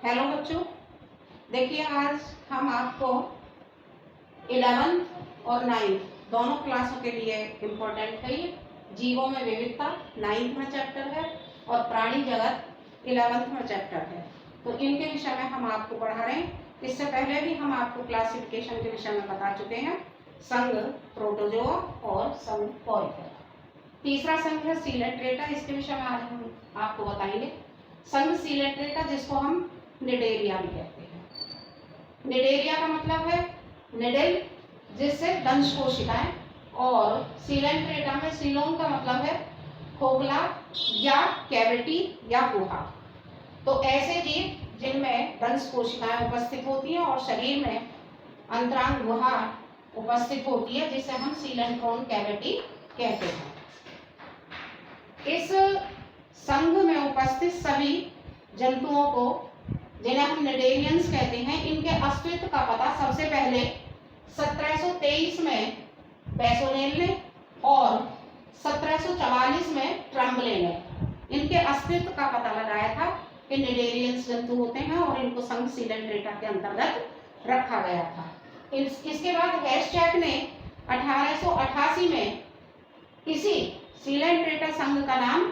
Hello बच्चों, देखिए आज हम आपको 11th और 9th दोनों क्लासों के लिए इम्पोर्टेंट है। ये जीवों में विविधता 9th में चैप्टर है और प्राणी जगत 11th में चैप्टर है। तो इनके विषय में हम आपको पढ़ा रहे हैं। इससे पहले भी हम आपको क्लासिफिकेशन के विषय में बता चुके हैं, संघ प्रोटोजोआ और संघ पॉलीफेरा। तीसरा संघ है सीलेंट्रेटा, इसके विषय में आज हम आपको बताएंगे। संघ सीलेंट्रेटा जिसको हम निडेरिया भी कहते हैं। निडेरिया का मतलब है निडेल जिससे दंश कोशिकाएं, और सीलेंट्रेटा में सीलोन का मतलब है खोखला या कैविटी या गुहा। तो ऐसे जीव जिनमें दंश कोशिकाएं उपस्थित होती हैं और शरीर में अंतरांग गुहा उपस्थित होती है जिसे हम सीलेंट्रोन कैविटी कहते हैं। इस संघ में उपस्थित सभी जंतुओं को, जिन्हें हम निडेरियंस कहते हैं, इनके अस्तित्व का पता सबसे पहले 1723 में बेसोनेल ने और 1744 में ट्रम्बले ने इनके अस्तित्व का पता लगाया था कि निडेरियंस जंतु होते हैं और इनको संघ सीलेंट्रेटा के अंतर्गत रखा गया था। इसके बाद हेर्स्चैक ने 1888 में इसी सीलेंट्रेटा संघ का नाम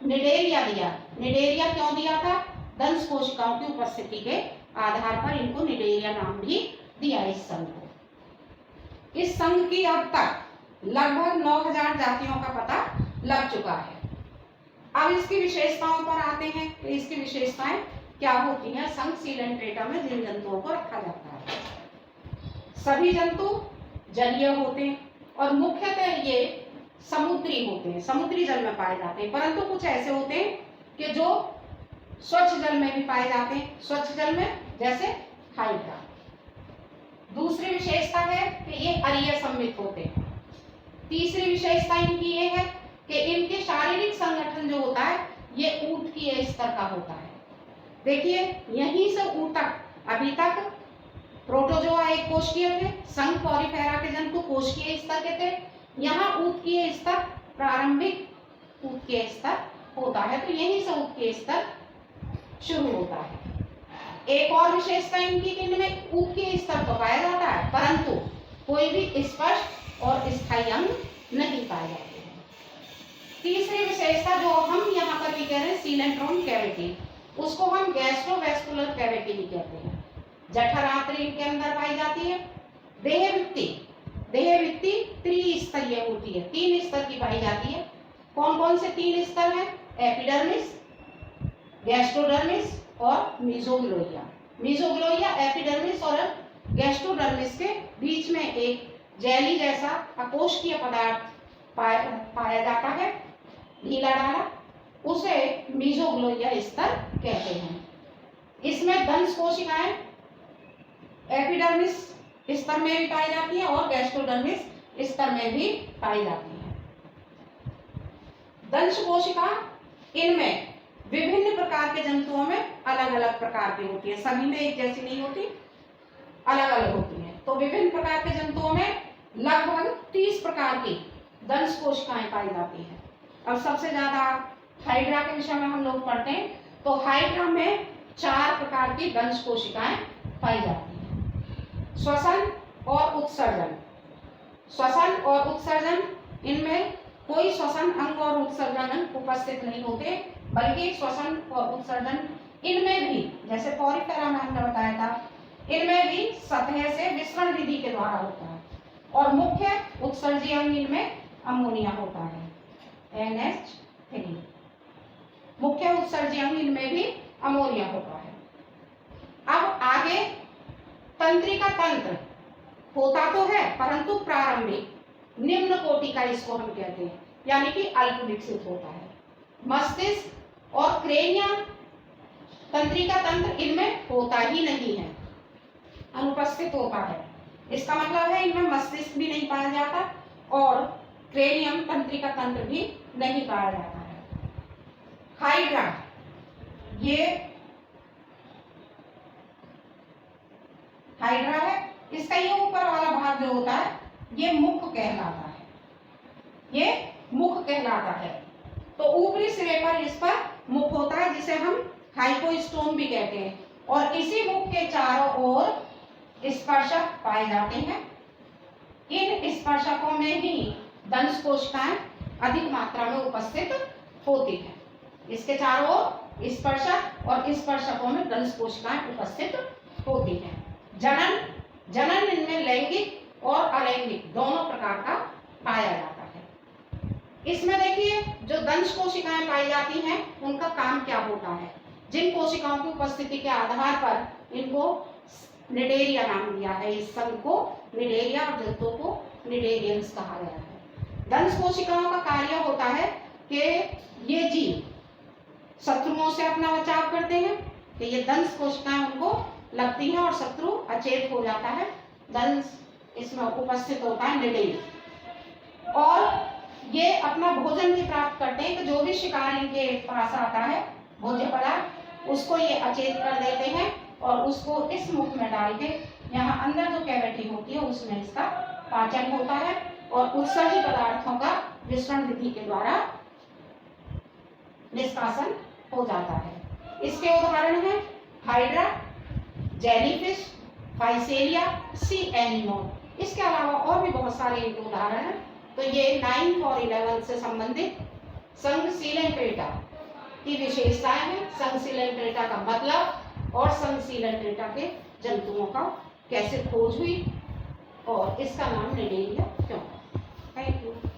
निडेरिया दिया। निडेरिया क्यों दिया था? दंश कोशिकाओं की उपस्थिति के आधार पर इनको निडेरिया नाम भी दिया इस संघ को। इस संघ की अब तक लगभग 9000 जातियों का पता लग चुका है। अब इसकी विशेषताओं पर आते हैं कि इसकी विशेषताएं क्या होती हैं संघ सीलेंट्रेटा में जिन जंतुओं को रखा जाता है। सभी जंतु जलीय होते हैं और मुख्यतः ये समुद्री होते हैं, समुद्री जल में पाए जाते हैं, परंतु कुछ ऐसे होते हैं कि जो स्वच्छ जल में भी पाए जाते हैं। स्वच्छ जल में जैसे हाइड्रा। दूसरी विशेषता है कि ये अरीय संमित होते हैं। तीसरी विशेषता इनकी ये है कि इनके शारीरिक संगठन जो होता है ये ऊतकीय स्तर का होता है। देखिए यहीं से ऊतक अभी तक प्रोटोजोआ एक कोशिकीय थे, संघ पॉलीफेरा के जंतु कोशिकीय स्तर के थे। यहाँ ऊतकीय स्तर प्रारंभिक ऊतकीय स्तर होता है, तो यहीं से ऊतकीय स्तर शुरू होता है। एक और विशेषता इनकी कि इनमें ऊतकीय स्तर तो पाया जाता है परंतु कोई भी स्पष्ट और स्थायी अंग नहीं पाए जाते हैं। तीसरी विशेषता जो हम यहाँ पर भी कह रहे हैं सीलेंट्रोन कैविटी, उसको हम गैस्ट्रोवेस्कुलर कैविटी भी कहते हैं। जठर आंतरी इनके अंदर पाई जाती है। देहभित्ति त्रिस्तरीय होती है, 3 स्तर की पाई जाती है। कौन कौन से 3 स्तर हैं? एपिडर्मिस, गैस्ट्रोडर्मिस और मीजोग्लोइया। मीजोग्लोइया एपिडर्मिस और गैस्ट्रोडर्मिस के बीच में एक जेली जैसा अकोष्ठीय पदार्थ पाया जाता है, ढीला डाला, उसे मीजोग्लोइया स्तर कहते हैं। इसमें दंश कोशिकाएं एपिडर्मिस स्तर में भी पाई जाती है और गैस्ट्रोडर्मिस स्तर में भी पाई जाती है। दंश कोशिका इनमें विभिन्न प्रकार के जंतुओं में अलग अलग प्रकार की होती है, सभी में एक जैसी नहीं होती, अलग अलग होती है। तो विभिन्न प्रकार के जंतुओं में लगभग 30 प्रकार की दंश कोशिकाएं पाई जाती है। अब सबसे ज्यादा हाइड्रा के विषय में हम लोग पढ़ते हैं, तो हाइड्रा में 4 प्रकार की दंश कोशिकाएं पाई जाती है। श्वसन और उत्सर्जन। श्वसन और उत्सर्जन, इनमें कोई श्वसन अंग और उत्सर्जन अंग उपस्थित नहीं होते, बल्कि श्वसन और उत्सर्जन इनमें भी, जैसे पॉलीफेरा में हमने बताया था, इनमें भी सतह से विसरण विधि के द्वारा होता है और मुख्य उत्सर्जी अंग इनमें अमोनिया होता है, NH3। मुख्य उत्सर्जी अंग इनमें भी अमोनिया होता है। अब आगे तंत्रिका तंत्र होता तो है परंतु प्रारंभिक निम्न कोटि का इसको हम कहते हैं, यानी कि अल्प विकसित होता है। मस्तिष्क और क्रेनिया तंत्रिका तंत्र इनमें होता ही नहीं है, अनुपस्थित होता है। इसका मतलब है इनमें मस्तिष्क भी नहीं पाया जाता और क्रेनियम तंत्रिका तंत्र भी नहीं पाया जाता है। हाइड्रा, ये हाइड्रा है, इसका ये ऊपर वाला भाग जो होता है ये मुख कहलाता है, ये मुख कहलाता है। तो ऊपरी सिरे पर इस पर मुख होता है जिसे हम हाइपोस्टोम भी कहते हैं। और इसी मुख के चारों ओर स्पर्शक पाए जाते हैं। इन स्पर्शकों में ही दंश कोशिकाएं अधिक मात्रा में उपस्थित होती हैं। इसके चारों ओर स्पर्शक और स्पर्शकों में दंश कोशिकाएं उपस्थित होती हैं। जनन इनमें लैंगिक और अलैंगिक दोनों प्रकार का पाया जाता है। इसमें देखिए जो दंश कोशिकाएं पाई जाती हैं उनका काम क्या होता है। जिन कोशिकाओं की उपस्थिति के आधार पर इनको निडेरिया नाम दिया है, इस संघ को निडेरिया और जंतुओं को निडेरियंस कहा गया है। दंश कोशिकाओं का कार्य होता है कि ये जीव शत्रुओं से अपना बचाव करते हैं, कि ये दंश कोशिकाएं उनको लगती हैं और शत्रु अचेत हो जाता है। दंश इसमें उपस्थित होता है निडेर, और ये अपना भोजन भी प्राप्त करते हैं। कि जो भी शिकार इनके पास आता है भोज्य पदार्थ, उसको ये अचेत कर देते हैं और उसको इस मुख में डाल के यहाँ अंदर जो कैविटी होती है उसमें इसका पाचन होता है और उत्सर्जी पदार्थों का विसरण विधि के द्वारा निष्कासन हो जाता है। इसके उदाहरण हैं हाइड्रा, जेलीफिश, फाइसेलिया, सी एनिमोन। इसके अलावा और भी बहुत सारे इनके उदाहरण हैं। तो ये 9th और 11th से संबंधित संघ सीलेंट्रेटा की विशेषताएं हैं। संघ सीलेंट्रेटा का मतलब और संघ सीलेंट्रेटा के जंतुओं का कैसे खोज हुई और इसका नाम निडेरिया क्यों। Thank you.